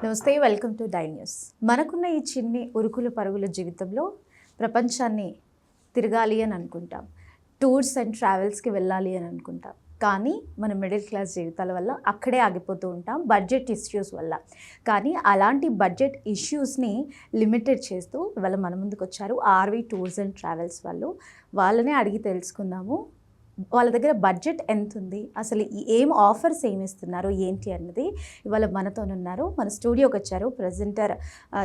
నమస్తే, welcome to die news. మనకున్న ఈ చిన్ని ఉరుకుల పరుగుల జీవితంలో ప్రపంచాన్ని తిరగాలి అని అనుకుంటాం, టూర్స్ అండ్ ట్రావెల్స్కి వెళ్ళాలి అని అనుకుంటాం. కానీ మన మిడిల్ క్లాస్ జీవితాల వల్ల అక్కడే ఆగిపోతూ ఉంటాం, బడ్జెట్ ఇష్యూస్ వల్ల. కానీ అలాంటి బడ్జెట్ ఇష్యూస్ని లిమిటెడ్ చేస్తూ ఇవాళ మన ముందుకు వచ్చారు ఆర్వి టూర్స్ అండ్ ట్రావెల్స్ వాళ్ళు. వాళ్ళనే అడిగి తెలుసుకుందాము వాళ్ళ దగ్గర బడ్జెట్ ఎంత ఉంది, అసలు ఏం ఆఫర్స్ ఏమి ఇస్తున్నారు ఏంటి అన్నది. ఇవాళ మనతోనున్నారు, మన స్టూడియోకి వచ్చారు ప్రెజెంటర్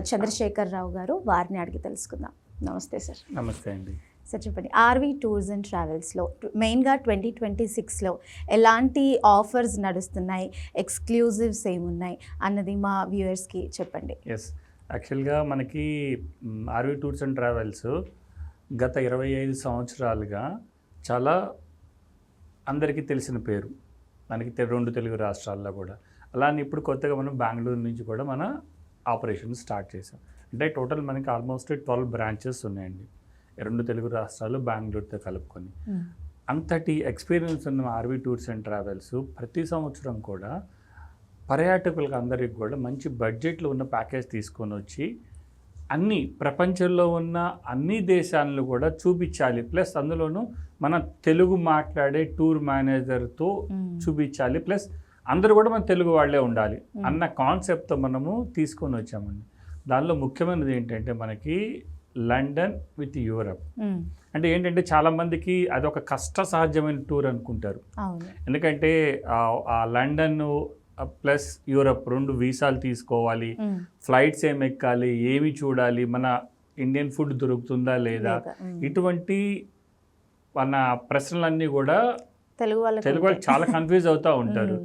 చంద్రశేఖర్ రావు గారు. వారిని అడిగి తెలుసుకుందాం. నమస్తే సార్. నమస్తే అండి. సార్ చెప్పండి, ఆర్వి టూర్స్ అండ్ ట్రావెల్స్లో మెయిన్గా 2026లో ఎలాంటి ఆఫర్స్ నడుస్తున్నాయి, ఎక్స్క్లూజివ్స్ ఏమున్నాయి అన్నది మా వ్యూవర్స్కి చెప్పండి. ఎస్, యాక్చువల్గా మనకి ఆర్వి టూర్స్ అండ్ ట్రావెల్స్ గత 25 సంవత్సరాలుగా చాలా అందరికీ తెలిసిన పేరు, మనకి 2 తెలుగు రాష్ట్రాల్లో కూడా. అలానే ఇప్పుడు కొత్తగా మనం బెంగళూరు నుంచి కూడా మన ఆపరేషన్ స్టార్ట్ చేసాం. అంటే టోటల్ మనకి ఆల్మోస్ట్ 12 బ్రాంచెస్ ఉన్నాయండి 2 తెలుగు రాష్ట్రాలు బెంగళూరుతో కలుపుకొని. అంతటి ఎక్స్పీరియన్స్ ఉన్న ఆర్వి టూర్స్ అండ్ ట్రావెల్స్ ప్రతి సంవత్సరం కూడా పర్యాటకులకు అందరికీ కూడా మంచి బడ్జెట్లో ఉన్న ప్యాకేజ్ తీసుకొని వచ్చి అన్ని ప్రపంచంలో ఉన్న అన్ని దేశాలను కూడా చూపించాలి. ప్లస్ అందులోనూ మన తెలుగు మాట్లాడే టూర్ మేనేజర్తో చూపించాలి. ప్లస్ అందరూ కూడా మన తెలుగు వాళ్ళే ఉండాలి అన్న కాన్సెప్ట్తో మనము తీసుకొని వచ్చామండి. దానిలో ముఖ్యమైనది ఏంటంటే మనకి లండన్ విత్ యూరప్. అంటే ఏంటంటే చాలామందికి అదొక కష్ట సహజమైన టూర్ అనుకుంటారు. ఎందుకంటే ఆ లండన్ ప్లస్ యూరప్ 2 వీసాలు తీసుకోవాలి, ఫ్లైట్స్ ఏమి ఎక్కాలి, ఏమి చూడాలి, మన ఇండియన్ ఫుడ్ దొరుకుతుందా లేదా, ఇటువంటి మన ప్రశ్నలన్నీ కూడా తెలుగు వాళ్ళు చాలా కన్ఫ్యూజ్ అవుతూ ఉంటారు.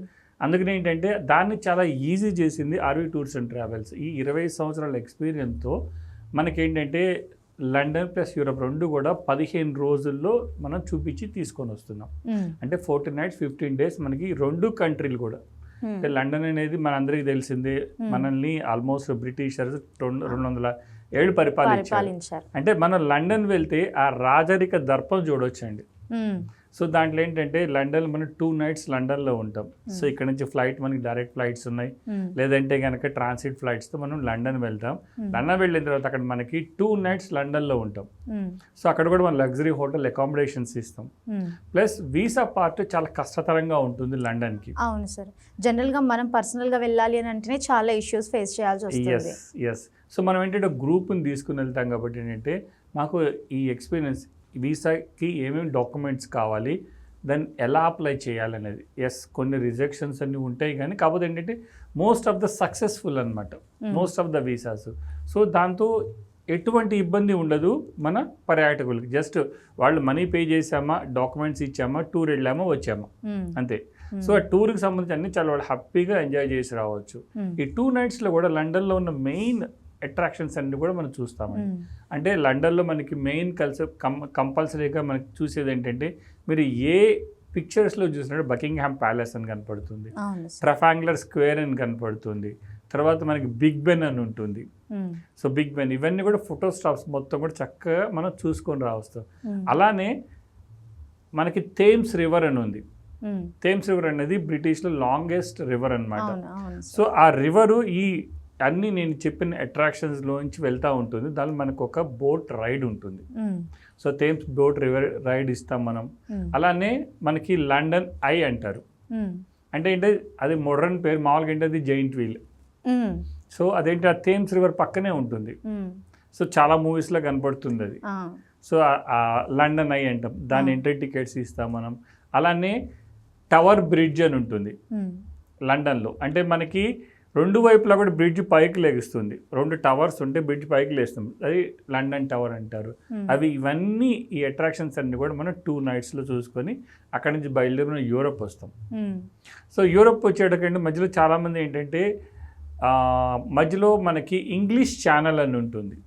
అందుకని ఏంటంటే దాన్ని చాలా ఈజీ చేసింది ఆర్వి టూర్స్ అండ్ ట్రావెల్స్. ఈ 20 సంవత్సరాల ఎక్స్పీరియన్స్తో మనకేంటంటే లండన్ ప్లస్ యూరప్ 2 కూడా 15 రోజుల్లో మనం చూపించి తీసుకొని వస్తున్నాం. అంటే 14 nights 15 days మనకి 2 కంట్రీలు కూడా. అంటే లండన్ అనేది మనందరికీ తెలిసిందే, మనల్ని ఆల్మోస్ట్ బ్రిటిషర్స్ 207 పరిపాలించారు. అంటే మనం లండన్ వెళ్తే ఆ రాజరిక దర్పం చూడొచ్చండి. సో దాంట్లో ఏంటంటే లండన్ మనం 2 nights లండన్లో ఉంటాం. సో ఇక్కడ నుంచి ఫ్లైట్ మనకి డైరెక్ట్ ఫ్లైట్స్ ఉన్నాయి, లేదంటే కనుక ట్రాన్సిట్ ఫ్లైట్స్తో మనం లండన్ వెళ్తాం. లండన్ వెళ్ళిన తర్వాత అక్కడ మనకి 2 nights లండన్లో ఉంటాం. సో అక్కడ కూడా మనం లగ్జరీ హోటల్ అకామిడేషన్స్ ఇస్తాం. ప్లస్ వీసా పార్ట్ చాలా కష్టతరంగా ఉంటుంది లండన్కి. అవును సార్, జనరల్గా మనం పర్సనల్గా వెళ్ళాలి అని అంటేనే చాలా ఇష్యూస్ ఫేస్ చేయాల్సి వస్తుంది. ఎస్. సో మనం ఏంటంటే గ్రూప్ని తీసుకుని వెళ్తాం కాబట్టి ఏంటంటే మాకు ఈ ఎక్స్పీరియన్స్, వీసాకి ఏమేమి డాక్యుమెంట్స్ కావాలి, దాన్ని ఎలా అప్లై చేయాలనేది. ఎస్, కొన్ని రిజెక్షన్స్ అన్నీ ఉంటాయి, కానీ కాకపోతే ఏంటంటే మోస్ట్ ఆఫ్ ద సక్సెస్ఫుల్ అనమాట most of the visas. So దాంతో ఎటువంటి ఇబ్బంది ఉండదు మన పర్యాటకులకి. జస్ట్ వాళ్ళు మనీ పే చేసామా, డాక్యుమెంట్స్ ఇచ్చామా, టూర్ వెళ్ళామా, వచ్చామా, అంతే. సో ఆ టూర్కి సంబంధించి అన్ని చాలా వాళ్ళు హ్యాపీగా ఎంజాయ్ చేసి రావచ్చు. ఈ 2 nightsలో కూడా లండన్లో ఉన్న మెయిన్ అట్రాక్షన్స్ అన్ని కూడా మనం చూస్తామండి. అంటే లండన్లో మనకి మెయిన్ కంపల్సరీగా మనకి చూసేది ఏంటంటే, మీరు ఏ పిక్చర్స్లో చూసినట్టు బకింగ్హామ్ ప్యాలెస్ అని కనపడుతుంది, ట్రఫాంగులర్ స్క్వేర్ అని కనపడుతుంది, తర్వాత మనకి బిగ్ బెన్ అని ఉంటుంది. సో బిగ్ బెన్, ఇవన్నీ కూడా ఫోటో స్టాప్స్ మొత్తం కూడా చక్కగా మనం చూసుకొని రావస్తాం. అలానే మనకి థేమ్స్ రివర్ అని ఉంది. థేమ్స్ రివర్ అనేది బ్రిటిష్లో లాంగెస్ట్ రివర్ అనమాట. సో ఆ రివరు ఈ అన్నీ నేను చెప్పిన అట్రాక్షన్స్లోంచి వెళ్తూ ఉంటుంది. దానిలో మనకు ఒక బోట్ రైడ్ ఉంటుంది. So Thames boat river ride ఇస్తాం మనం. అలానే మనకి లండన్ ఐ అంటారు. అంటే ఏంటంటే అది మోడర్న్ పేరు, మామూలుగా ఏంటి అది జైంట్ వీల్. సో అదేంటి ఆ థేమ్స్ రివర్ పక్కనే ఉంటుంది. సో చాలా మూవీస్లో కనపడుతుంది అది. సో ఆ లండన్ ఐ అంటాం, దాని ఎంట్రీ టికెట్స్ ఇస్తాం మనం. అలానే టవర్ బ్రిడ్జ్ అని ఉంటుంది లండన్లో. అంటే మనకి 2 వైపులా కూడా బ్రిడ్జ్ పైకి లేస్తుంది. 2 టవర్స్ ఉంటే బ్రిడ్జ్ పైకి లేస్తుంది, అది లండన్ టవర్ అంటారు. అవి ఇవన్నీ ఈ అట్రాక్షన్స్ అన్ని కూడా మనం 2 nightsలో చూసుకొని అక్కడి నుంచి బయలుదేరి మనం యూరప్ వస్తాం. సో యూరప్ వచ్చేటకంటే మధ్యలో చాలామంది ఏంటంటే మధ్యలో మనకి ఇంగ్లీష్ ఛానల్ అని ఉంటుంది.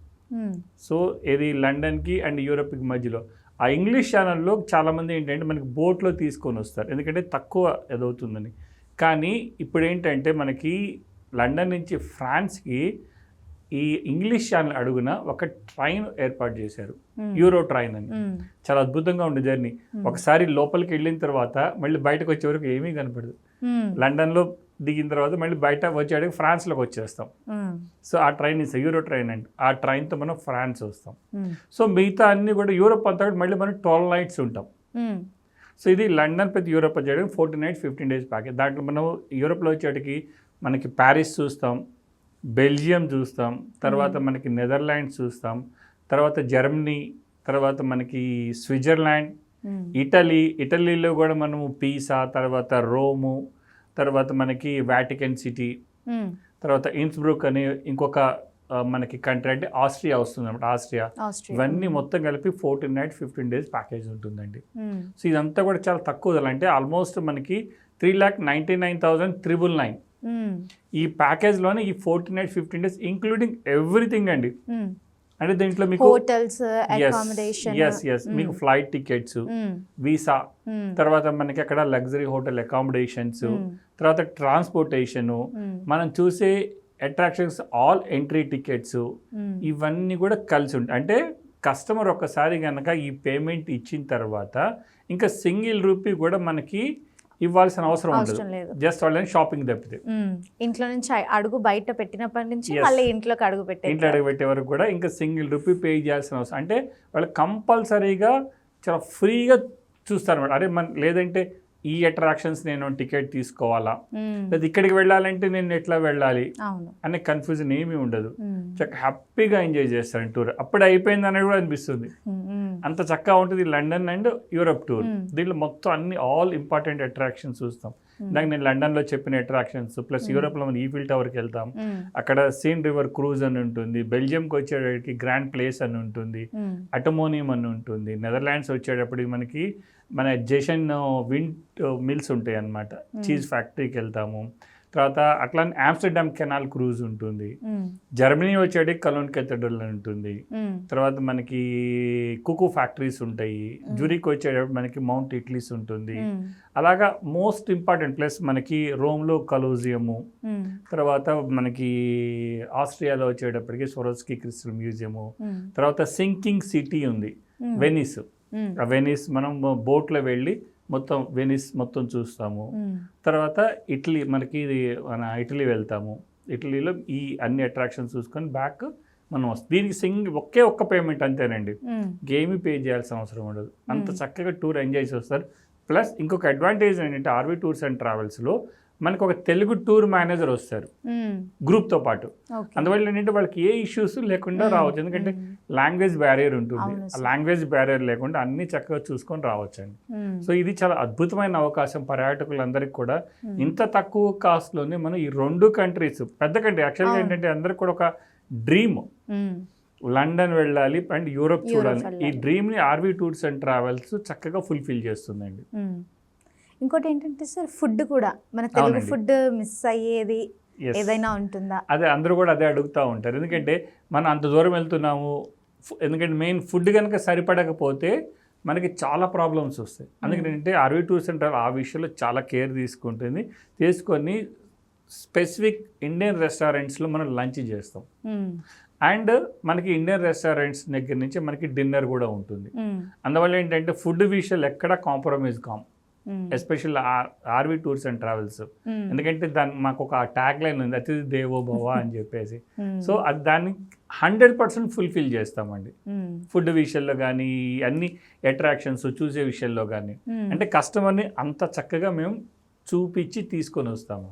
సో ఇది లండన్కి అండ్ యూరప్కి మధ్యలో ఆ ఇంగ్లీష్ ఛానల్లో చాలామంది ఏంటంటే మనకి బోట్లో తీసుకొని వస్తారు, ఎందుకంటే తక్కువ ఎదవుతుందని. కానీ ఇప్పుడు ఏంటంటే మనకి లండన్ నుంచి ఫ్రాన్స్కి ఈ ఇంగ్లీష్ ఛానల్ అడుగున ఒక ట్రైన్ ఏర్పాటు చేశారు, యూరో ట్రైన్ అని. చాలా అద్భుతంగా ఉండే జర్నీ. ఒకసారి లోపలికి వెళ్ళిన తర్వాత మళ్ళీ బయటకు వచ్చే వరకు ఏమీ కనపడదు. లండన్లో దిగిన తర్వాత మళ్ళీ బయట వచ్చేటికి ఫ్రాన్స్లోకి వచ్చేస్తాం. సో ఆ ట్రైన్ ఇస్ యూరో ట్రైన్ అండి. ఆ ట్రైన్తో మనం ఫ్రాన్స్ వస్తాం. సో మిగతా అన్నీ కూడా యూరోప్ అంతా కూడా మళ్ళీ మనం 12 nights ఉంటాం. సో ఇది లండన్ పెద్ద యూరోప్ వచ్చేటికి 14 nights 15 days ప్యాకేజ్. దాంట్లో మనం యూరోప్లో వచ్చేటికి మనకి ప్యారిస్ చూస్తాం, బెల్జియం చూస్తాం, తర్వాత మనకి నెదర్లాండ్స్ చూస్తాం, తర్వాత జర్మనీ, తర్వాత మనకి స్విట్జర్లాండ్, ఇటలీలో కూడా మనము పీసా, తర్వాత రోము, తర్వాత మనకి వాటికన్ సిటీ, తర్వాత ఇన్స్బ్రూక్ అని ఇంకొక మనకి కంట్రీ అంటే ఆస్ట్రియా వస్తుంది అనమాట. ఆస్ట్రియా ఇవన్నీ మొత్తం కలిపి 14 nights 15 days ప్యాకేజ్ ఉంటుందండి. సో ఇదంతా కూడా చాలా తక్కువ ధర, అంటే ఆల్మోస్ట్ మనకి 3,99,999. ఈ ప్యాకేజ్లోనే ఈ 14 nights 15 days ఇంక్లూడింగ్ ఎవ్రీథింగ్ అండి. అంటే దీంట్లో మీకు హోటల్స్, అకామిడేషన్, మీకు ఫ్లైట్ టికెట్స్, వీసా, తర్వాత మనకి అక్కడ లగ్జరీ హోటల్ అకామిడేషన్స్, తర్వాత ట్రాన్స్పోర్టేషన్, మనం చూసే అట్రాక్షన్స్, ఆల్ ఎంట్రీ టికెట్స్, ఇవన్నీ కూడా కలిసి ఉంటాయి. అంటే కస్టమర్ ఒక్కసారి కనుక ఈ పేమెంట్ ఇచ్చిన తర్వాత ఇంకా సింగిల్ రూపీ కూడా మనకి ఇవ్వాల్సిన అవసరం ఉండదు. జస్ట్ వాళ్ళని షాపింగ్ తప్పితే ఇంట్లో నుంచి అడుగు బయట పెట్టినప్పటి నుంచి మళ్ళీ ఇంట్లో అడుగు పెట్టే వరకు కూడా ఇంకా సింగిల్ రూపీ పే చేయాల్సిన అవసరం. అంటే వాళ్ళు కంపల్సరీగా చాలా ఫ్రీగా చూస్తారు అన్నమాట. అరే లేదంటే ఈ అట్రాక్షన్స్ నేను టికెట్ తీసుకోవాలా, లేదా ఇక్కడికి వెళ్ళాలంటే నేను ఎట్లా వెళ్ళాలి అనే కన్ఫ్యూజన్ ఏమీ ఉండదు. చక్కగా హ్యాపీగా ఎంజాయ్ చేస్తాను టూర్. అప్పుడు అయిపోయింది అనేది కూడా అనిపిస్తుంది. అంత చక్కగా ఉంటుంది లండన్ అండ్ యూరోప్ టూర్. దీంట్లో మొత్తం అన్ని ఆల్ ఇంపార్టెంట్ అట్రాక్షన్స్ చూస్తాం. ఇందాక నేను లండన్లో చెప్పిన అట్రాక్షన్స్ ప్లస్ యూరోప్లో మనం ఈఫిల్ టవర్కి వెళ్తాం, అక్కడ సీన్ రివర్ క్రూజ్ అని ఉంటుంది, బెల్జియంకి వచ్చేటప్పటికి గ్రాండ్ ప్లేస్ అని ఉంటుంది, అటమోనియం అని ఉంటుంది, నెదర్లాండ్స్ వచ్చేటప్పటికి మనకి మన జెషన్ విండ్ మిల్స్ ఉంటాయి అన్నమాట, చీజ్ ఫ్యాక్టరీకి వెళ్తాము. తర్వాత అట్లానే ఆమ్స్టర్డామ్ కెనాల్ క్రూజ్ ఉంటుంది, జర్మనీ వచ్చేటికి కలోన్ కెథడ్రల్ ఉంటుంది, తర్వాత మనకి కుకు ఫ్యాక్టరీస్ ఉంటాయి, జూరిక్ వచ్చేటప్పుడు మనకి మౌంట్ ఇట్లీస్ ఉంటుంది. అలాగా మోస్ట్ ఇంపార్టెంట్ ప్లేస్ మనకి రోమ్లో కలోజియము, తర్వాత మనకి ఆస్ట్రియాలో వచ్చేటప్పటికి స్వరోస్కీ క్రిస్టల్ మ్యూజియము, తర్వాత సింకింగ్ సిటీ ఉంది వెనిస్. ఆ వెనిస్ మనం బోట్లో వెళ్ళి మొత్తం వెనిస్ మొత్తం చూస్తాము. తర్వాత ఇటలీ మనకి మన ఇటలీ వెళ్తాము, ఇటలీలో ఈ అన్ని అట్రాక్షన్స్ చూసుకొని బ్యాక్ మనం వస్తాం. దీనికి ఒక్క పేమెంట్ అంతేనండి, గేమీ పే చేయాల్సిన అవసరం ఉండదు. అంత చక్కగా టూర్ ఎంజాయ్ చేస్తారు. ప్లస్ ఇంకొక అడ్వాంటేజ్ ఏంటంటే ఆర్వీ టూర్స్ అండ్ ట్రావెల్స్లో మనకు ఒక తెలుగు టూర్ మేనేజర్ వస్తారు గ్రూప్తో పాటు. అందువల్ల ఏంటంటే వాళ్ళకి ఏ ఇష్యూస్ లేకుండా రావచ్చు, ఎందుకంటే లాంగ్వేజ్ బ్యారియర్ ఉంటుంది. ఆ లాంగ్వేజ్ బ్యారియర్ లేకుండా అన్ని చక్కగా చూసుకొని రావచ్చండి. సో ఇది చాలా అద్భుతమైన అవకాశం పర్యాటకులందరికీ కూడా. ఇంత తక్కువ కాస్ట్లోనే మనం ఈ 2 కంట్రీస్, పెద్ద కంట్రీ యాక్చువల్గా ఏంటంటే అందరికి కూడా ఒక డ్రీమ్, లండన్ వెళ్ళాలి అండ్ యూరోప్ చూడాలి. ఈ డ్రీమ్ని ఆర్వీ టూర్స్ అండ్ ట్రావెల్స్ చక్కగా ఫుల్ఫిల్ చేస్తుందండి. ఇంకోటి ఏంటంటే సార్, ఫుడ్ కూడా మన తెలుగు ఫుడ్ మిస్ అయ్యేది ఏదైనా ఉంటుందా? అదే అందరూ కూడా అదే అడుగుతూ ఉంటారు. ఎందుకంటే మనం అంత దూరం వెళ్తున్నాము, ఎందుకంటే మెయిన్ ఫుడ్ కనుక సరిపడకపోతే మనకి చాలా ప్రాబ్లమ్స్ వస్తాయి. అందుకంటే ఆర్వీ టూర్స్ అండ్ ట్రావెల్ ఆ విషయంలో చాలా కేర్ తీసుకొని స్పెసిఫిక్ ఇండియన్ రెస్టారెంట్స్లో మనం లంచ్ చేస్తాం. అండ్ మనకి ఇండియన్ రెస్టారెంట్స్ దగ్గర నుంచి మనకి డిన్నర్ కూడా ఉంటుంది. అందువల్ల ఏంటంటే ఫుడ్ విషయాలు ఎక్కడ కాంప్రమైజ్ కాం, especial RV Tours and Travels. ఎందుకంటే మాకు ఒక ట్యాగ్ లైన్ ఉంది, అతిథి దేవో భవ అని చెప్పేసి. సో అది దాన్ని 100% ఫుల్ఫిల్ చేస్తామండి. ఫుడ్ విషయంలో కానీ అన్ని అట్రాక్షన్స్ చూసే విషయంలో కానీ, అంటే కస్టమర్ని అంత చక్కగా మేము చూపించి తీసుకొని వస్తాము.